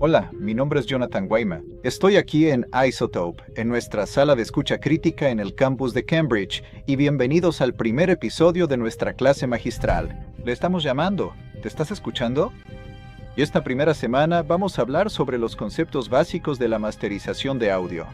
Hola, mi nombre es Jonathan Guayma. Estoy aquí en Isotope, en nuestra sala de escucha crítica en el campus de Cambridge, y bienvenidos al primer episodio de nuestra clase magistral. Le estamos llamando. ¿Te estás escuchando? Y esta primera semana vamos a hablar sobre los conceptos básicos de la masterización de audio.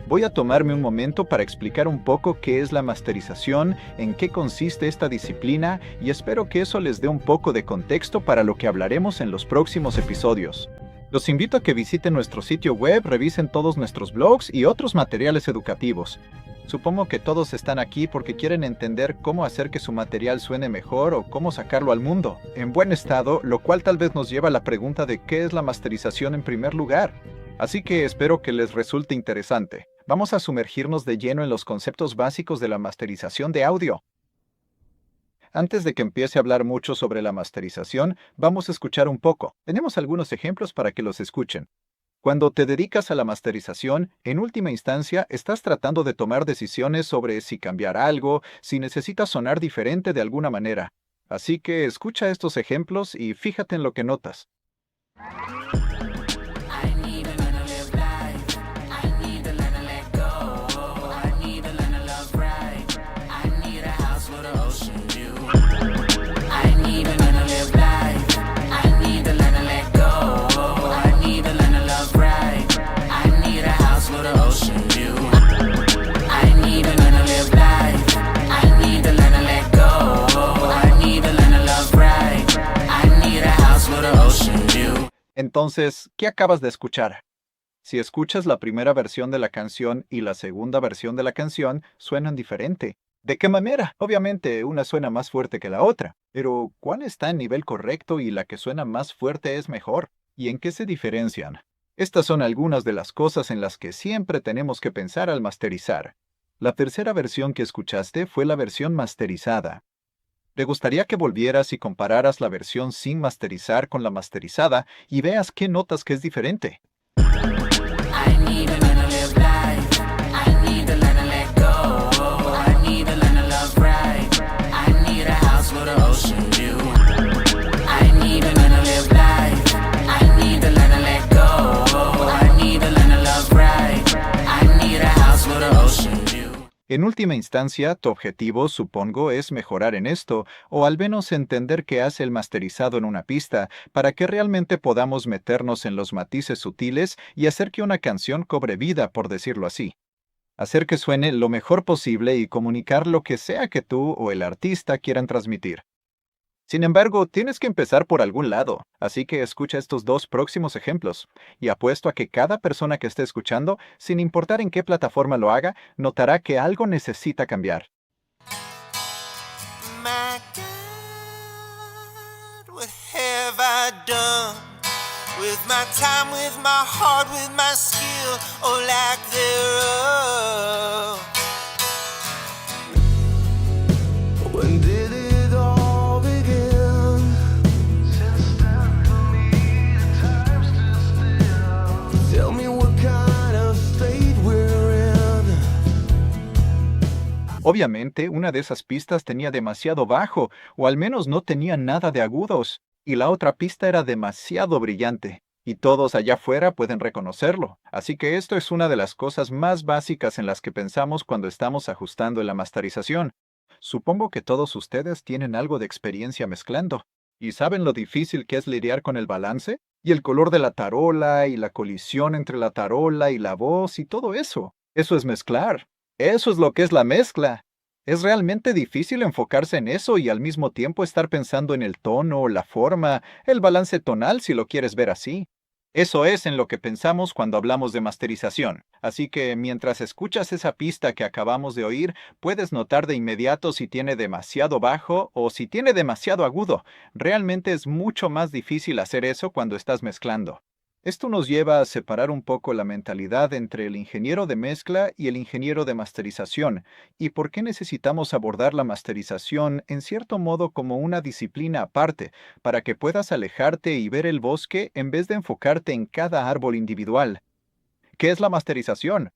Voy a tomarme un momento para explicar un poco qué es la masterización, en qué consiste esta disciplina, y espero que eso les dé un poco de contexto para lo que hablaremos en los próximos episodios. Los invito a que visiten nuestro sitio web, revisen todos nuestros blogs y otros materiales educativos. Supongo que todos están aquí porque quieren entender cómo hacer que su material suene mejor o cómo sacarlo al mundo en buen estado, lo cual tal vez nos lleva a la pregunta de qué es la masterización en primer lugar. Así que espero que les resulte interesante. Vamos a sumergirnos de lleno en los conceptos básicos de la masterización de audio. Antes de que empiece a hablar mucho sobre la masterización, vamos a escuchar un poco. Tenemos algunos ejemplos para que los escuchen. Cuando te dedicas a la masterización, en última instancia, estás tratando de tomar decisiones sobre si cambiar algo, si necesitas sonar diferente de alguna manera. Así que escucha estos ejemplos y fíjate en lo que notas. Entonces, ¿qué acabas de escuchar? Si escuchas la primera versión de la canción y la segunda versión de la canción, suenan diferente. ¿De qué manera? Obviamente, una suena más fuerte que la otra. Pero, ¿cuál está en nivel correcto y la que suena más fuerte es mejor? ¿Y en qué se diferencian? Estas son algunas de las cosas en las que siempre tenemos que pensar al masterizar. La tercera versión que escuchaste fue la versión masterizada. ¿Te gustaría que volvieras y compararas la versión sin masterizar con la masterizada y veas qué notas que es diferente? En última instancia, tu objetivo, supongo, es mejorar en esto, o al menos entender qué hace el masterizado en una pista, para que realmente podamos meternos en los matices sutiles y hacer que una canción cobre vida, por decirlo así. Hacer que suene lo mejor posible y comunicar lo que sea que tú o el artista quieran transmitir. Sin embargo, tienes que empezar por algún lado, así que escucha estos dos próximos ejemplos, y apuesto a que cada persona que esté escuchando, sin importar en qué plataforma lo haga, notará que algo necesita cambiar. My God, what have I done with my time, with my heart, with my skill, or lack thereof? When did it all begin? Since then, for me, the time stood still. Tell me what kind of fate we're in. Obviamente, una de esas pistas tenía demasiado bajo, o al menos no tenía nada de agudos, y la otra pista era demasiado brillante, y todos allá afuera pueden reconocerlo. Así que esto es una de las cosas más básicas en las que pensamos cuando estamos ajustando en la masterización. Supongo que todos ustedes tienen algo de experiencia mezclando, y saben lo difícil que es lidiar con el balance, y el color de la tarola, y la colisión entre la tarola y la voz, y todo eso. Eso es mezclar. Eso es lo que es la mezcla. Es realmente difícil enfocarse en eso y al mismo tiempo estar pensando en el tono, la forma, el balance tonal si lo quieres ver así. Eso es en lo que pensamos cuando hablamos de masterización. Así que mientras escuchas esa pista que acabamos de oír, puedes notar de inmediato si tiene demasiado bajo o si tiene demasiado agudo. Realmente es mucho más difícil hacer eso cuando estás mezclando. Esto nos lleva a separar un poco la mentalidad entre el ingeniero de mezcla y el ingeniero de masterización, y por qué necesitamos abordar la masterización en cierto modo como una disciplina aparte, para que puedas alejarte y ver el bosque en vez de enfocarte en cada árbol individual. ¿Qué es la masterización?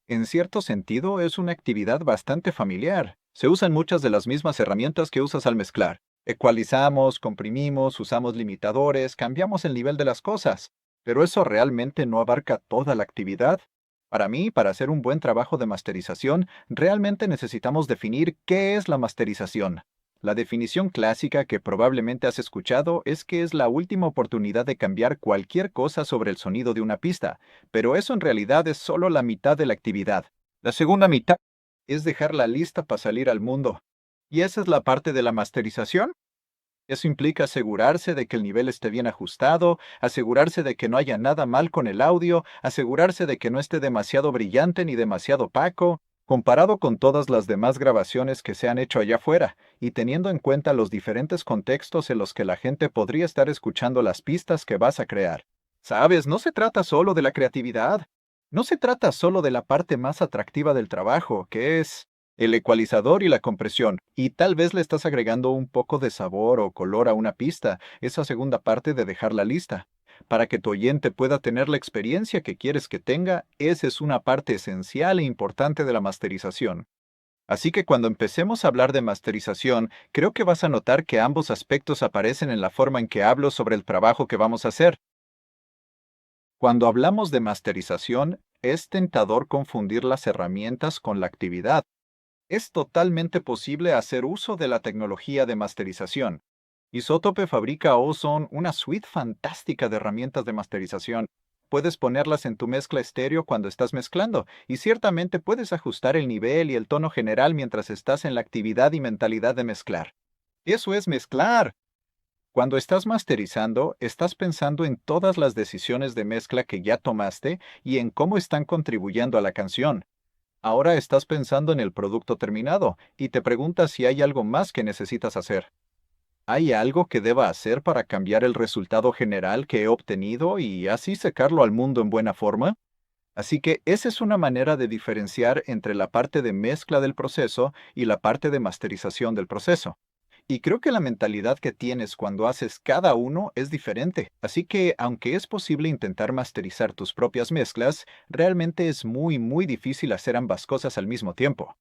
En cierto sentido, es una actividad bastante familiar. Se usan muchas de las mismas herramientas que usas al mezclar. Ecualizamos, comprimimos, usamos limitadores, cambiamos el nivel de las cosas. Pero eso realmente no abarca toda la actividad. Para mí, para hacer un buen trabajo de masterización, realmente necesitamos definir qué es la masterización. La definición clásica que probablemente has escuchado es que es la última oportunidad de cambiar cualquier cosa sobre el sonido de una pista, pero eso en realidad es solo la mitad de la actividad. La segunda mitad es dejarla lista para salir al mundo. Y esa es la parte de la masterización. Eso implica asegurarse de que el nivel esté bien ajustado, asegurarse de que no haya nada mal con el audio, asegurarse de que no esté demasiado brillante ni demasiado opaco, comparado con todas las demás grabaciones que se han hecho allá afuera, y teniendo en cuenta los diferentes contextos en los que la gente podría estar escuchando las pistas que vas a crear. Sabes, no se trata solo de la creatividad, no se trata solo de la parte más atractiva del trabajo, que es el ecualizador y la compresión, y tal vez le estás agregando un poco de sabor o color a una pista, esa segunda parte de dejarla lista. Para que tu oyente pueda tener la experiencia que quieres que tenga, esa es una parte esencial e importante de la masterización. Así que cuando empecemos a hablar de masterización, creo que vas a notar que ambos aspectos aparecen en la forma en que hablo sobre el trabajo que vamos a hacer. Cuando hablamos de masterización, es tentador confundir las herramientas con la actividad. Es totalmente posible hacer uso de la tecnología de masterización. Isotope fabrica Ozone, una suite fantástica de herramientas de masterización. Puedes ponerlas en tu mezcla estéreo cuando estás mezclando, y ciertamente puedes ajustar el nivel y el tono general mientras estás en la actividad y mentalidad de mezclar. Eso es mezclar. Cuando estás masterizando, estás pensando en todas las decisiones de mezcla que ya tomaste y en cómo están contribuyendo a la canción. Ahora estás pensando en el producto terminado y te preguntas si hay algo más que necesitas hacer. ¿Hay algo que deba hacer para cambiar el resultado general que he obtenido y así sacarlo al mundo en buena forma? Así que esa es una manera de diferenciar entre la parte de mezcla del proceso y la parte de masterización del proceso. Y creo que la mentalidad que tienes cuando haces cada uno es diferente. Así que, aunque es posible intentar masterizar tus propias mezclas, realmente es muy difícil hacer ambas cosas al mismo tiempo.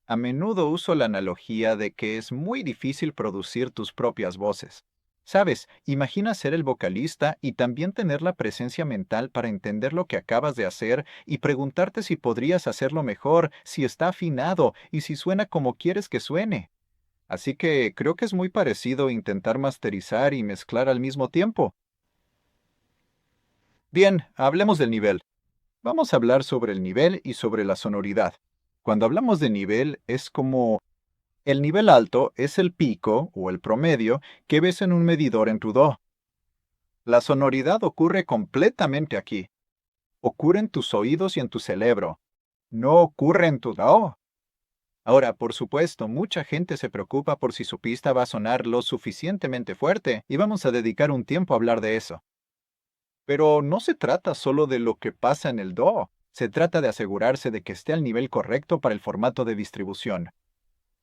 A menudo uso la analogía de que es muy difícil producir tus propias voces. Sabes, imagina ser el vocalista y también tener la presencia mental para entender lo que acabas de hacer y preguntarte si podrías hacerlo mejor, si está afinado y si suena como quieres que suene. Así que creo que es muy parecido intentar masterizar y mezclar al mismo tiempo. Bien, hablemos del nivel. Vamos a hablar sobre el nivel y sobre la sonoridad. Cuando hablamos de nivel, es como el nivel alto es el pico o el promedio que ves en un medidor en tu do. La sonoridad ocurre completamente aquí. Ocurre en tus oídos y en tu cerebro. No ocurre en tu do. Ahora, por supuesto, mucha gente se preocupa por si su pista va a sonar lo suficientemente fuerte, y vamos a dedicar un tiempo a hablar de eso. Pero no se trata solo de lo que pasa en el do, se trata de asegurarse de que esté al nivel correcto para el formato de distribución.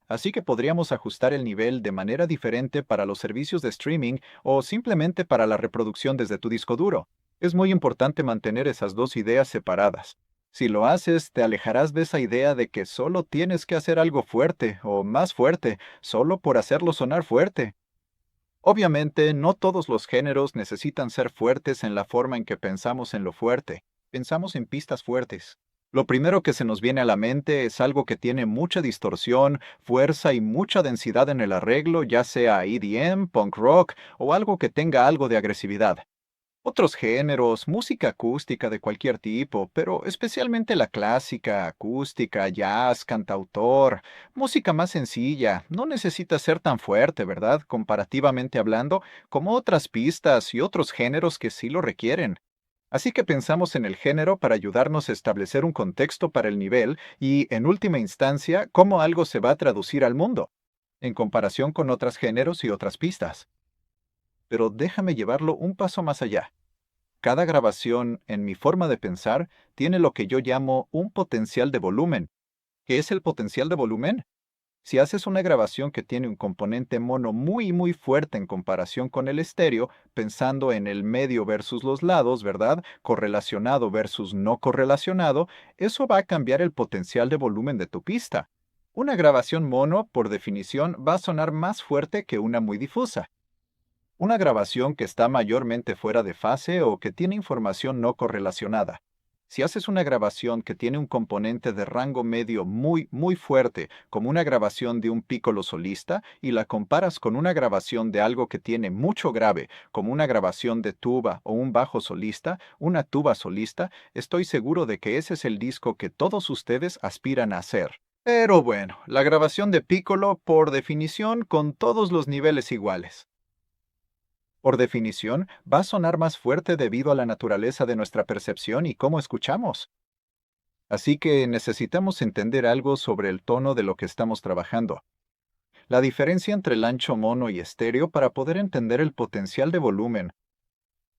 Así que podríamos ajustar el nivel de manera diferente para los servicios de streaming o simplemente para la reproducción desde tu disco duro. Es muy importante mantener esas dos ideas separadas. Si lo haces, te alejarás de esa idea de que solo tienes que hacer algo fuerte o más fuerte, solo por hacerlo sonar fuerte. Obviamente, no todos los géneros necesitan ser fuertes en la forma en que pensamos en lo fuerte. Pensamos en pistas fuertes. Lo primero que se nos viene a la mente es algo que tiene mucha distorsión, fuerza y mucha densidad en el arreglo, ya sea EDM, punk rock o algo que tenga algo de agresividad. Otros géneros, música acústica de cualquier tipo, pero especialmente la clásica, acústica, jazz, cantautor, música más sencilla, no necesita ser tan fuerte, ¿verdad? Comparativamente hablando, como otras pistas y otros géneros que sí lo requieren. Así que pensamos en el género para ayudarnos a establecer un contexto para el nivel y, en última instancia, cómo algo se va a traducir al mundo, en comparación con otros géneros y otras pistas. Pero déjame llevarlo un paso más allá. Cada grabación, en mi forma de pensar, tiene lo que yo llamo un potencial de volumen. ¿Qué es el potencial de volumen? Si haces una grabación que tiene un componente mono muy fuerte en comparación con el estéreo, pensando en el medio versus los lados, ¿verdad? Correlacionado versus no correlacionado, eso va a cambiar el potencial de volumen de tu pista. Una grabación mono, por definición, va a sonar más fuerte que una muy difusa. Una grabación que está mayormente fuera de fase o que tiene información no correlacionada. Si haces una grabación que tiene un componente de rango medio muy fuerte, como una grabación de un pícolo solista, y la comparas con una grabación de algo que tiene mucho grave, como una grabación de tuba o un bajo solista, una tuba solista, estoy seguro de que ese es el disco que todos ustedes aspiran a hacer. Pero bueno, la grabación de pícolo, por definición, con todos los niveles iguales. Por definición, va a sonar más fuerte debido a la naturaleza de nuestra percepción y cómo escuchamos. Así que necesitamos entender algo sobre el tono de lo que estamos trabajando. La diferencia entre el ancho mono y estéreo para poder entender el potencial de volumen.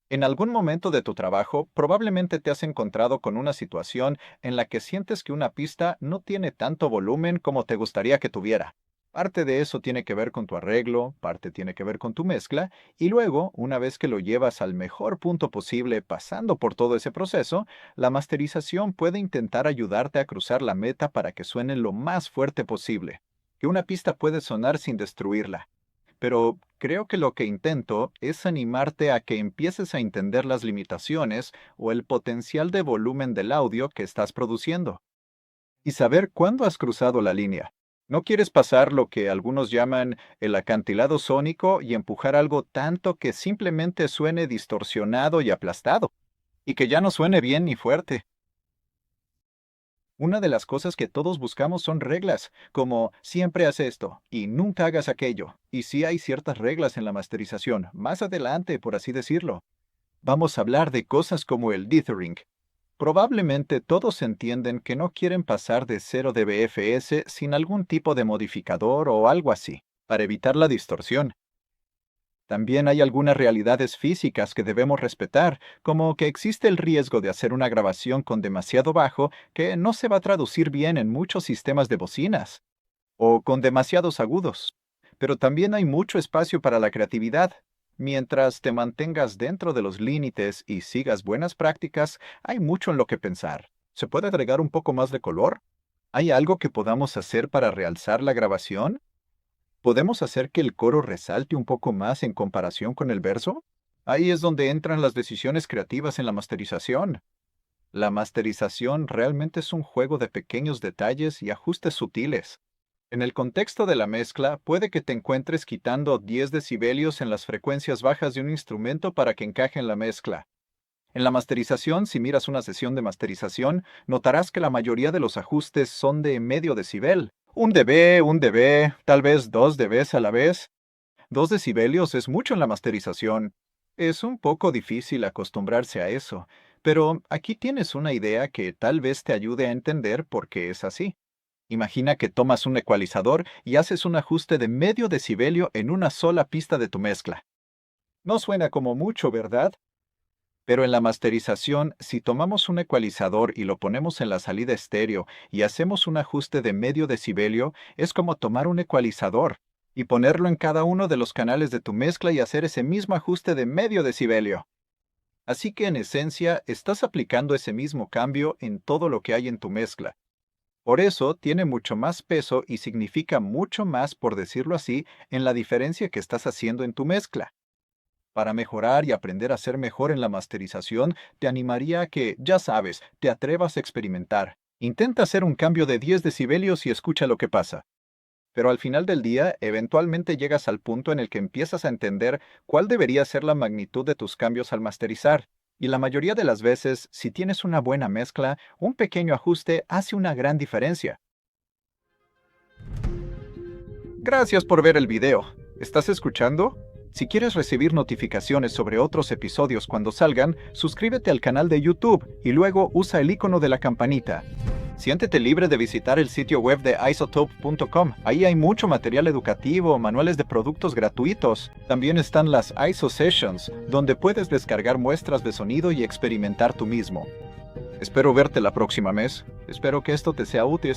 En algún momento de tu trabajo, probablemente te has encontrado con una situación en la que sientes que una pista no tiene tanto volumen como te gustaría que tuviera. Parte de eso tiene que ver con tu arreglo, parte tiene que ver con tu mezcla, y luego, una vez que lo llevas al mejor punto posible pasando por todo ese proceso, la masterización puede intentar ayudarte a cruzar la meta para que suene lo más fuerte posible, que una pista puede sonar sin destruirla. Pero creo que lo que intento es animarte a que empieces a entender las limitaciones o el potencial de volumen del audio que estás produciendo y saber cuándo has cruzado la línea. No quieres pasar lo que algunos llaman el acantilado sónico y empujar algo tanto que simplemente suene distorsionado y aplastado, y que ya no suene bien ni fuerte. Una de las cosas que todos buscamos son reglas, como siempre haz esto y nunca hagas aquello. Y sí hay ciertas reglas en la masterización, más adelante, por así decirlo. Vamos a hablar de cosas como el dithering. Probablemente todos entienden que no quieren pasar de 0 dBFS sin algún tipo de modificador o algo así, para evitar la distorsión. También hay algunas realidades físicas que debemos respetar, como que existe el riesgo de hacer una grabación con demasiado bajo que no se va a traducir bien en muchos sistemas de bocinas, o con demasiados agudos. Pero también hay mucho espacio para la creatividad. Mientras te mantengas dentro de los límites y sigas buenas prácticas, hay mucho en lo que pensar. ¿Se puede agregar un poco más de color? ¿Hay algo que podamos hacer para realzar la grabación? ¿Podemos hacer que el coro resalte un poco más en comparación con el verso? Ahí es donde entran las decisiones creativas en la masterización. La masterización realmente es un juego de pequeños detalles y ajustes sutiles. En el contexto de la mezcla, puede que te encuentres quitando 10 decibelios en las frecuencias bajas de un instrumento para que encaje en la mezcla. En la masterización, si miras una sesión de masterización, notarás que la mayoría de los ajustes son de medio decibel. 1 dB, tal vez 2 dBs a la vez. 2 decibelios es mucho en la masterización. Es un poco difícil acostumbrarse a eso, pero aquí tienes una idea que tal vez te ayude a entender por qué es así. Imagina que tomas un ecualizador y haces un ajuste de medio decibelio en una sola pista de tu mezcla. No suena como mucho, ¿verdad? Pero en la masterización, si tomamos un ecualizador y lo ponemos en la salida estéreo y hacemos un ajuste de medio decibelio, es como tomar un ecualizador y ponerlo en cada uno de los canales de tu mezcla y hacer ese mismo ajuste de medio decibelio. Así que en esencia, estás aplicando ese mismo cambio en todo lo que hay en tu mezcla. Por eso tiene mucho más peso y significa mucho más, por decirlo así, en la diferencia que estás haciendo en tu mezcla. Para mejorar y aprender a ser mejor en la masterización, te animaría a que, ya sabes, te atrevas a experimentar. Intenta hacer un cambio de 10 decibelios y escucha lo que pasa. Pero al final del día, eventualmente llegas al punto en el que empiezas a entender cuál debería ser la magnitud de tus cambios al masterizar. Y la mayoría de las veces, si tienes una buena mezcla, un pequeño ajuste hace una gran diferencia. Gracias por ver el video. ¿Estás escuchando? Si quieres recibir notificaciones sobre otros episodios cuando salgan, suscríbete al canal de YouTube y luego usa el icono de la campanita. Siéntete libre de visitar el sitio web de iZotope.com. Ahí hay mucho material educativo, manuales de productos gratuitos. También están las ISO Sessions, donde puedes descargar muestras de sonido y experimentar tú mismo. Espero verte la próxima mes. Espero que esto te sea útil.